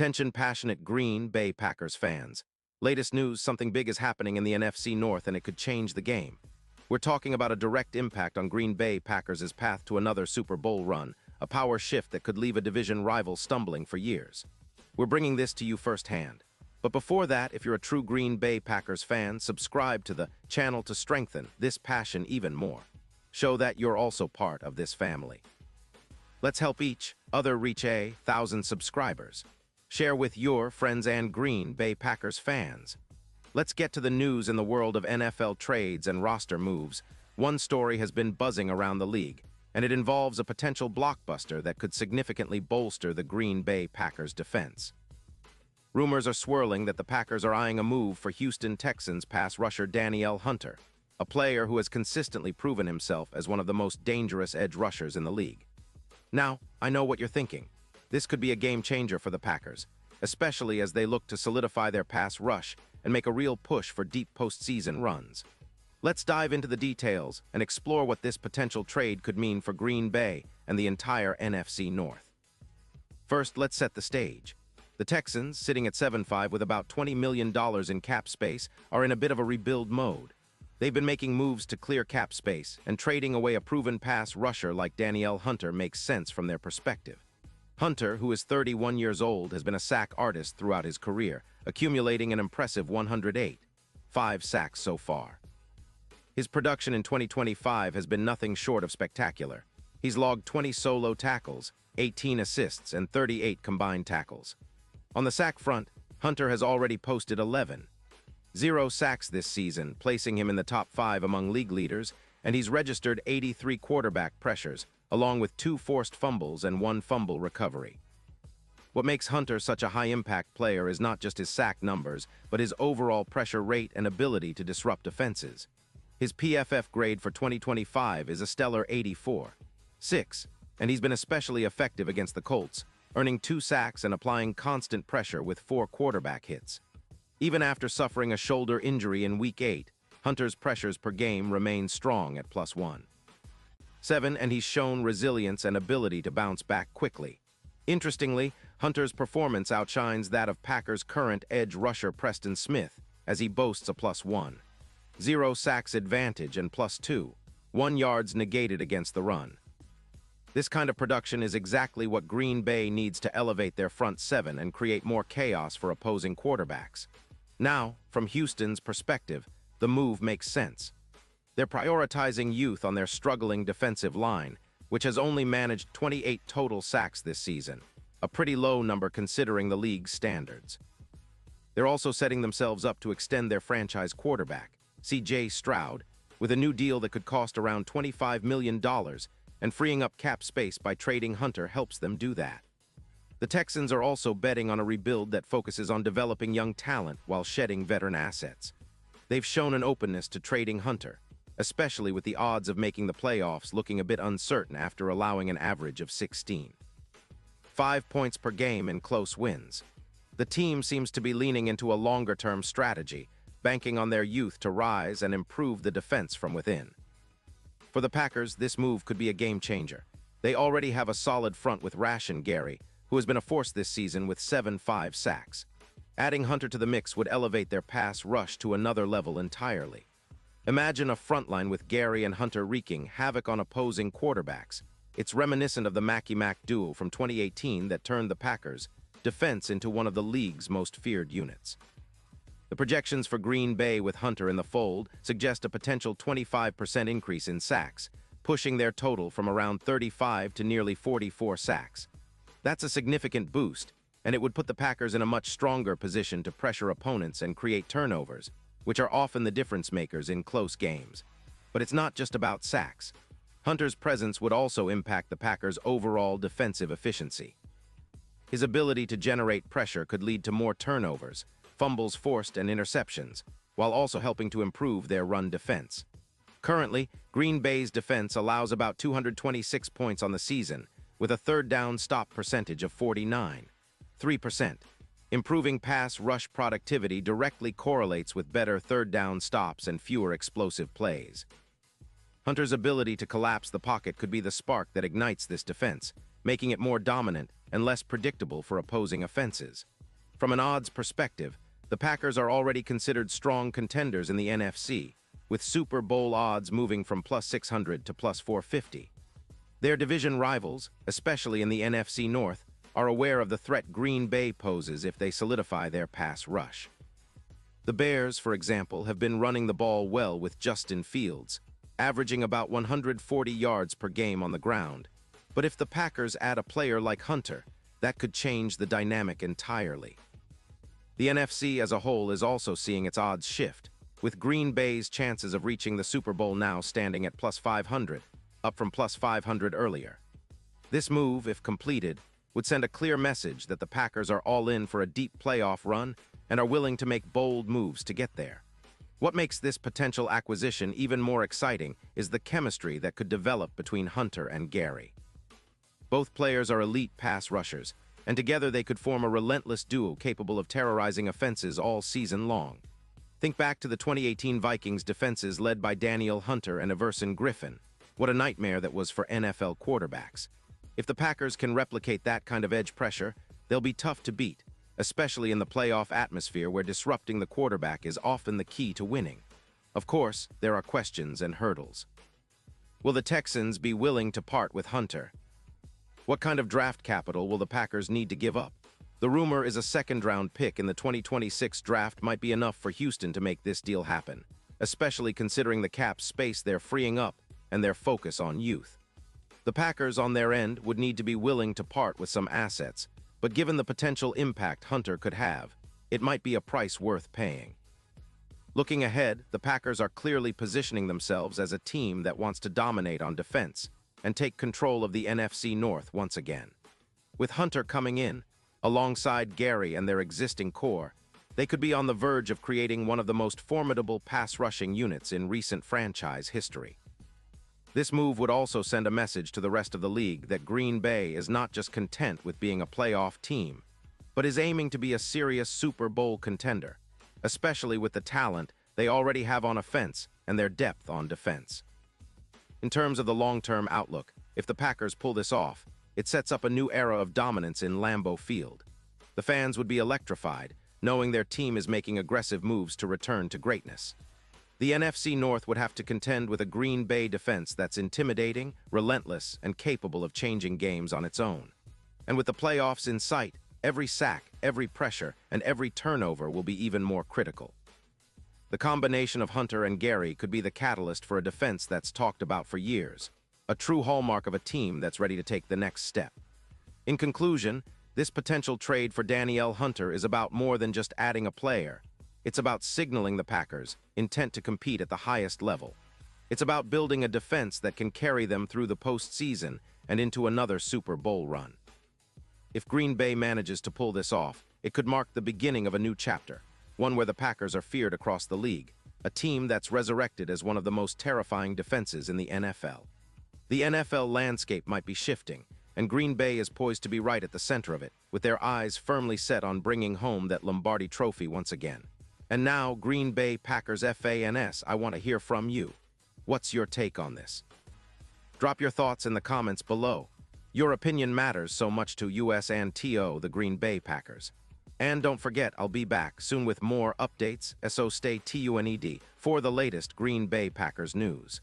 Attention passionate Green Bay Packers fans. Latest news, something big is happening in the NFC North and it could change the game. We're talking about a direct impact on Green Bay Packers' path to another Super Bowl run, a power shift that could leave a division rival stumbling for years. We're bringing this to you firsthand. But before that, if you're a true Green Bay Packers fan, subscribe to the channel to strengthen this passion even more. Show that you're also part of this family. Let's help each other reach 1,000 subscribers. Share with your friends and Green Bay Packers fans. Let's get to the news in the world of NFL trades and roster moves. One story has been buzzing around the league, and it involves a potential blockbuster that could significantly bolster the Green Bay Packers defense. Rumors are swirling that the Packers are eyeing a move for Houston Texans pass rusher Danielle Hunter, a player who has consistently proven himself as one of the most dangerous edge rushers in the league. Now, I know what you're thinking. This could be a game changer for the Packers, especially as they look to solidify their pass rush and make a real push for deep postseason runs. Let's dive into the details and explore what this potential trade could mean for Green Bay and the entire NFC North. First, let's set the stage. The Texans, sitting at 7-5 with about $20 million in cap space, are in a bit of a rebuild mode. They've been making moves to clear cap space, and trading away a proven pass rusher like Danielle Hunter makes sense from their perspective. Hunter, who is 31 years old, has been a sack artist throughout his career, accumulating an impressive 108, 5 sacks so far. His production in 2025 has been nothing short of spectacular. He's logged 20 solo tackles, 18 assists, and 38 combined tackles. On the sack front, Hunter has already posted 11. 0 sacks this season, placing him in the top 5 among league leaders, and he's registered 83 quarterback pressures, along with 2 forced fumbles and 1 fumble recovery. What makes Hunter such a high-impact player is not just his sack numbers, but his overall pressure rate and ability to disrupt defenses. His PFF grade for 2025 is a stellar 84.6, and he's been especially effective against the Colts, earning 2 sacks and applying constant pressure with 4 quarterback hits. Even after suffering a shoulder injury in Week 8, Hunter's pressures per game remain strong at +1.7, and he's shown resilience and ability to bounce back quickly. Interestingly, Hunter's performance outshines that of Packers' current edge rusher Preston Smith, as he boasts a +1.0 sacks advantage and +2.1 yards negated against the run. This kind of production is exactly what Green Bay needs to elevate their front 7 and create more chaos for opposing quarterbacks. Now, from Houston's perspective, the move makes sense. They're prioritizing youth on their struggling defensive line, which has only managed 28 total sacks this season, a pretty low number considering the league's standards. They're also setting themselves up to extend their franchise quarterback, C.J. Stroud, with a new deal that could cost around $25 million, and freeing up cap space by trading Hunter helps them do that. The Texans are also betting on a rebuild that focuses on developing young talent while shedding veteran assets. They've shown an openness to trading Hunter, especially with the odds of making the playoffs looking a bit uncertain after allowing an average of 16.5 points per game in close wins. The team seems to be leaning into a longer-term strategy, banking on their youth to rise and improve the defense from within. For the Packers, this move could be a game-changer. They already have a solid front with Rashan Gary, who has been a force this season with 7.5 sacks. Adding Hunter to the mix would elevate their pass rush to another level entirely. Imagine a frontline with Gary and Hunter wreaking havoc on opposing quarterbacks. It's reminiscent of the Mackey-Mack duo from 2018 that turned the Packers' defense into one of the league's most feared units. The projections for Green Bay with Hunter in the fold suggest a potential 25% increase in sacks, pushing their total from around 35 to nearly 44 sacks. That's a significant boost, and it would put the Packers in a much stronger position to pressure opponents and create turnovers, which are often the difference makers in close games. But it's not just about sacks. Hunter's presence would also impact the Packers' overall defensive efficiency. His ability to generate pressure could lead to more turnovers, fumbles forced, and interceptions, while also helping to improve their run defense. Currently, Green Bay's defense allows about 226 points on the season, with a third down stop percentage of 49.3%. Improving pass rush productivity directly correlates with better third down stops and fewer explosive plays. Hunter's ability to collapse the pocket could be the spark that ignites this defense, making it more dominant and less predictable for opposing offenses. From an odds perspective, the Packers are already considered strong contenders in the NFC, with Super Bowl odds moving from plus 600 to plus 450. Their division rivals, especially in the NFC North, are aware of the threat Green Bay poses if they solidify their pass rush. The Bears, for example, have been running the ball well with Justin Fields, averaging about 140 yards per game on the ground. But if the Packers add a player like Hunter, that could change the dynamic entirely. The NFC as a whole is also seeing its odds shift, with Green Bay's chances of reaching the Super Bowl now standing at plus 500, up from plus 500 earlier. This move, if completed, would send a clear message that the Packers are all in for a deep playoff run and are willing to make bold moves to get there. What makes this potential acquisition even more exciting is the chemistry that could develop between Hunter and Gary. Both players are elite pass rushers, and together they could form a relentless duo capable of terrorizing offenses all season long. Think back to the 2018 Vikings defenses led by Danielle Hunter and Everson Griffin. What a nightmare that was for NFL quarterbacks. If the Packers can replicate that kind of edge pressure, they'll be tough to beat, especially in the playoff atmosphere where disrupting the quarterback is often the key to winning. Of course, there are questions and hurdles. Will the Texans be willing to part with Hunter? What kind of draft capital will the Packers need to give up? The rumor is a second-round pick in the 2026 draft might be enough for Houston to make this deal happen, especially considering the cap space they're freeing up and their focus on youth. The Packers, on their end, would need to be willing to part with some assets, but given the potential impact Hunter could have, it might be a price worth paying. Looking ahead, the Packers are clearly positioning themselves as a team that wants to dominate on defense and take control of the NFC North once again. With Hunter coming in, alongside Gary and their existing core, they could be on the verge of creating one of the most formidable pass-rushing units in recent franchise history. This move would also send a message to the rest of the league that Green Bay is not just content with being a playoff team, but is aiming to be a serious Super Bowl contender, especially with the talent they already have on offense and their depth on defense. In terms of the long-term outlook, if the Packers pull this off, it sets up a new era of dominance in Lambeau Field. The fans would be electrified, knowing their team is making aggressive moves to return to greatness. The NFC North would have to contend with a Green Bay defense that's intimidating, relentless, and capable of changing games on its own. And with the playoffs in sight, every sack, every pressure, and every turnover will be even more critical. The combination of Hunter and Gary could be the catalyst for a defense that's talked about for years, a true hallmark of a team that's ready to take the next step. In conclusion, this potential trade for Danielle Hunter is about more than just adding a player. It's about signaling the Packers' intent to compete at the highest level. It's about building a defense that can carry them through the postseason and into another Super Bowl run. If Green Bay manages to pull this off, it could mark the beginning of a new chapter, one where the Packers are feared across the league, a team that's resurrected as one of the most terrifying defenses in the NFL. The NFL landscape might be shifting, and Green Bay is poised to be right at the center of it, with their eyes firmly set on bringing home that Lombardi trophy once again. And now, Green Bay Packers fans, I want to hear from you. What's your take on this? Drop your thoughts in the comments below. Your opinion matters so much to us and the Green Bay Packers. And don't forget, I'll be back soon with more updates, so stay tuned for the latest Green Bay Packers news.